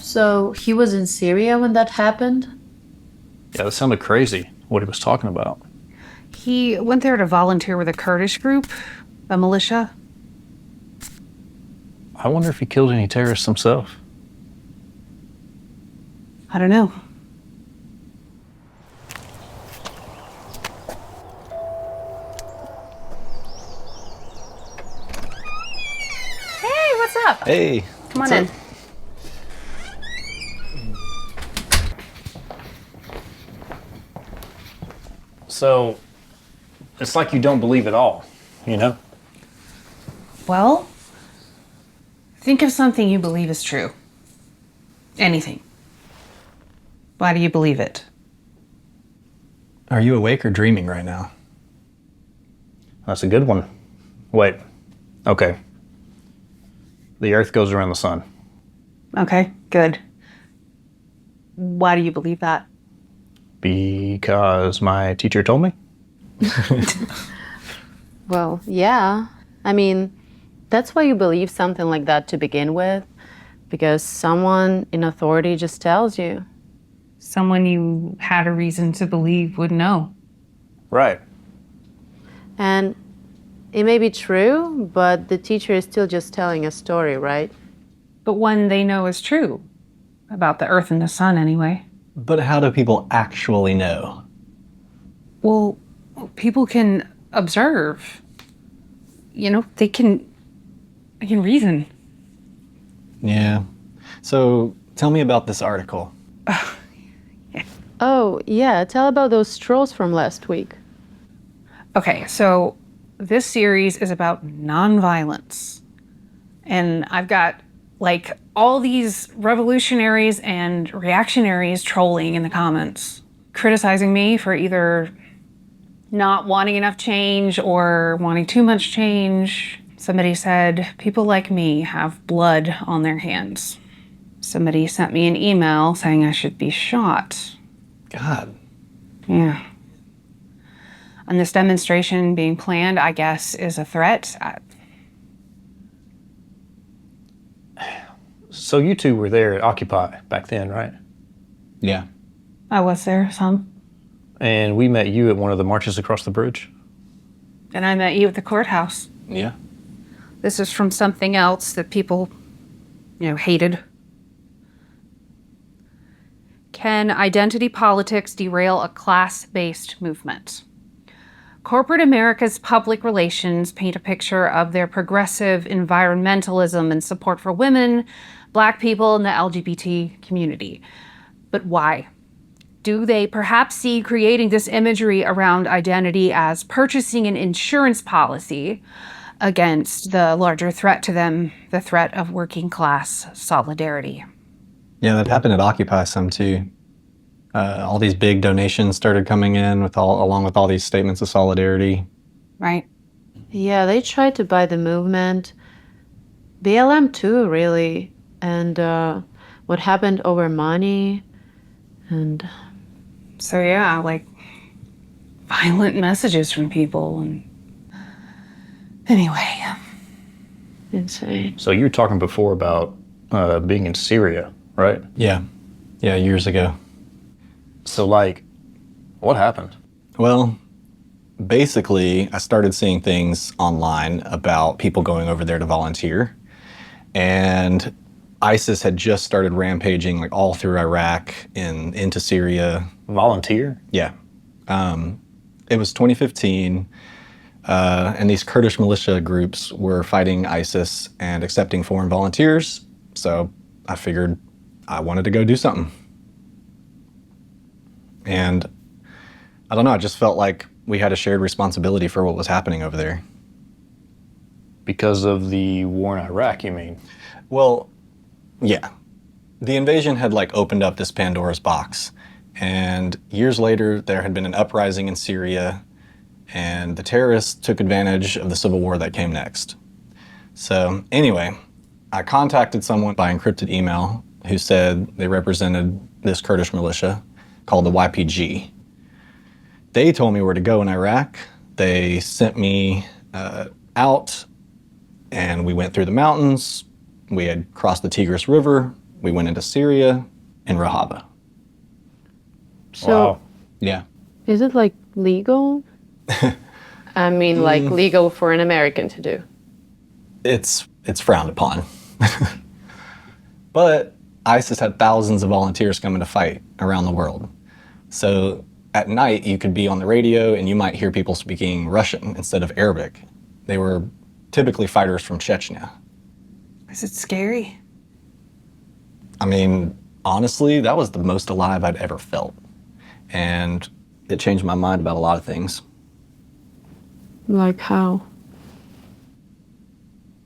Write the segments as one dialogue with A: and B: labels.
A: So he was in Syria when that happened?
B: Yeah, that sounded crazy, what he was talking about.
C: He went there to volunteer with a Kurdish group, a militia.
B: I wonder if he killed any terrorists himself.
C: I don't know. Hey, what's up?
B: Hey.
C: Come on in.
B: So, it's like you don't believe it all, you know?
C: Well, think of something you believe is true. Anything. Why do you believe it?
D: Are you awake or dreaming right now?
B: That's a good one. Wait. Okay. The Earth goes around the sun.
C: Okay, good. Why do you believe that?
B: Because my teacher told me.
A: Well, yeah. I mean, that's why you believe something like that to begin with, because someone in authority just tells you.
C: Someone you had a reason to believe would know.
B: Right.
A: And it may be true, but the teacher is still just telling a story, right?
C: But one they know is true. About the Earth and the Sun, anyway.
D: But how do people actually know?
C: Well, people can observe. You know, they can reason.
D: Yeah. So tell me about this article.
A: Oh, yeah. Tell about those trolls from last week.
C: Okay, so this series is about nonviolence. And I've got like all these revolutionaries and reactionaries trolling in the comments, criticizing me for either not wanting enough change or wanting too much change. Somebody said, people like me have blood on their hands. Somebody sent me an email saying I should be shot.
D: God.
C: Yeah. And this demonstration being planned, I guess, is a threat.
B: So you two were there at Occupy back then, right?
D: Yeah.
C: I was there some.
B: And we met you at one of the marches across the bridge.
C: And I met you at the courthouse.
D: Yeah.
C: This is from something else that people, hated. Can identity politics derail a class-based movement? Corporate America's public relations paint a picture of their progressive environmentalism and support for women, Black people, and the LGBT community. But why? Do they perhaps see creating this imagery around identity as purchasing an insurance policy against the larger threat to them, the threat of working class solidarity?
D: Yeah, that happened at Occupy some too. All these big donations started coming in along with all these statements of solidarity.
C: Right?
A: Yeah, they tried to buy the movement. BLM too, really. And what happened over money. And
C: So yeah, like violent messages from people. And anyway.
A: insane.
B: So you were talking before about being in Syria, right?
D: Yeah. Yeah, years ago.
B: So what happened?
D: Well, basically, I started seeing things online about people going over there to volunteer. And ISIS had just started rampaging all through Iraq and into Syria.
B: Volunteer?
D: Yeah. It was 2015, and these Kurdish militia groups were fighting ISIS and accepting foreign volunteers. So I figured I wanted to go do something. And I don't know, I just felt like we had a shared responsibility for what was happening over there.
B: Because of the war in Iraq, you mean?
D: Well, yeah. The invasion had opened up this Pandora's box. And years later, there had been an uprising in Syria, and the terrorists took advantage of the civil war that came next. So anyway, I contacted someone by encrypted email who said they represented this Kurdish militia called the YPG. They told me where to go in Iraq. They sent me out, and we went through the mountains. We had crossed the Tigris River, We went into Syria and Rojava.
A: So,
B: Wow.
D: Yeah.
A: is it like legal? I mean, like legal for an American to do.
D: It's frowned upon. But ISIS had thousands of volunteers coming to fight around the world. So at night, you could be on the radio and you might hear people speaking Russian instead of Arabic. They were typically fighters from Chechnya.
C: Is it scary?
D: I mean, honestly, that was the most alive I'd ever felt. And it changed my mind about a lot of things.
A: Like how?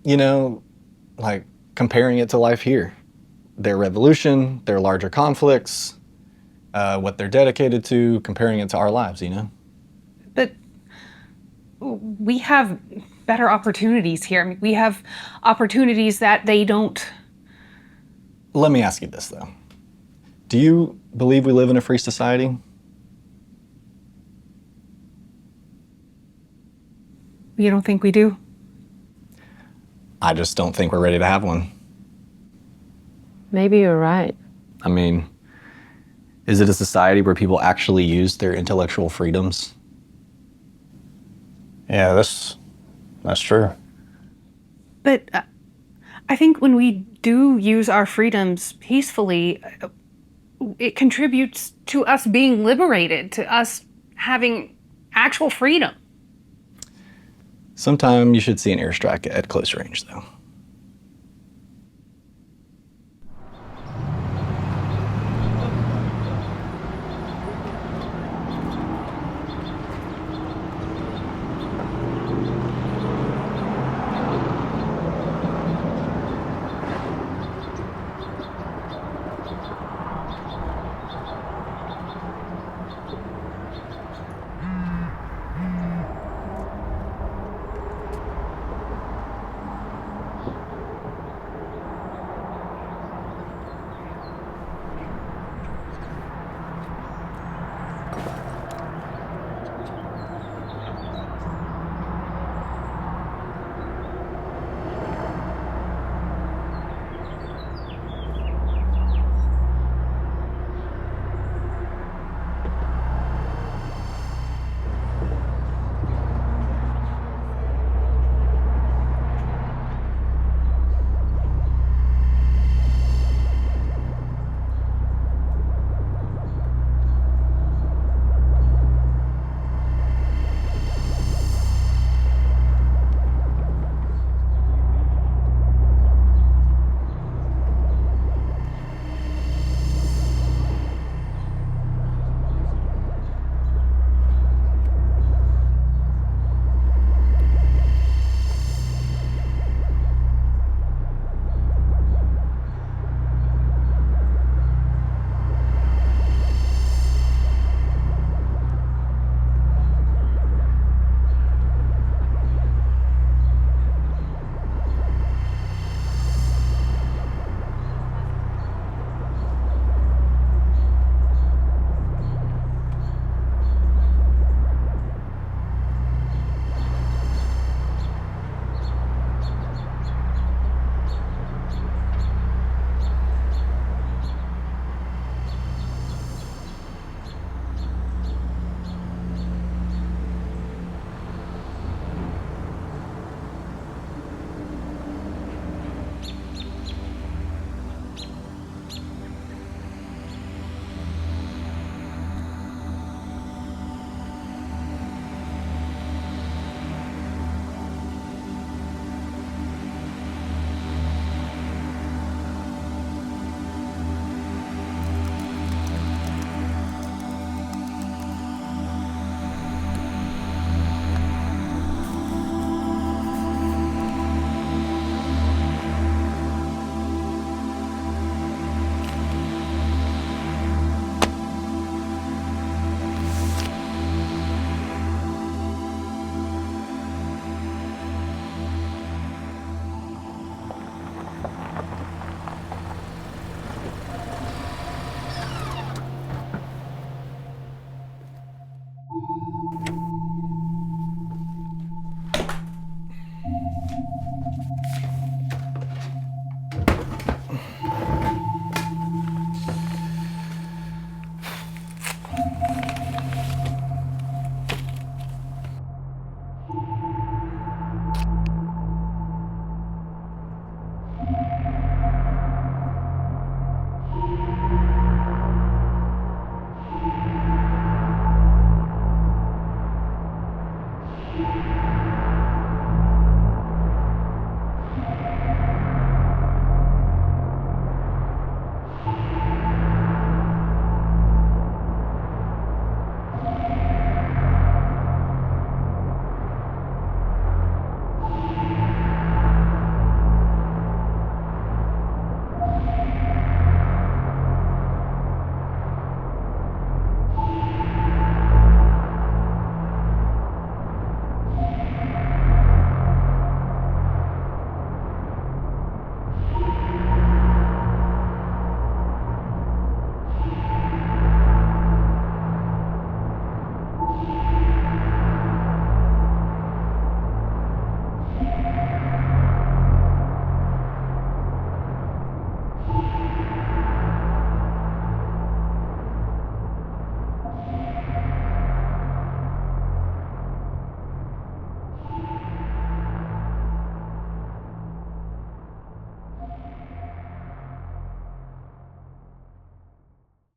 D: You know, like comparing it to life here. Their revolution, their larger conflicts, what they're dedicated to, comparing it to our lives, you know?
C: But we have better opportunities here. I mean, we have opportunities that they don't.
D: Let me ask you this, though. Do you believe we live in a free society?
C: You don't think we do?
D: I just don't think we're ready to have one.
A: Maybe you're right.
D: I mean, is it a society where people actually use their intellectual freedoms?
B: Yeah, that's true.
C: But I think when we do use our freedoms peacefully, it contributes to us being liberated, to us having actual freedom.
D: Sometime you should see an airstrike at close range, though.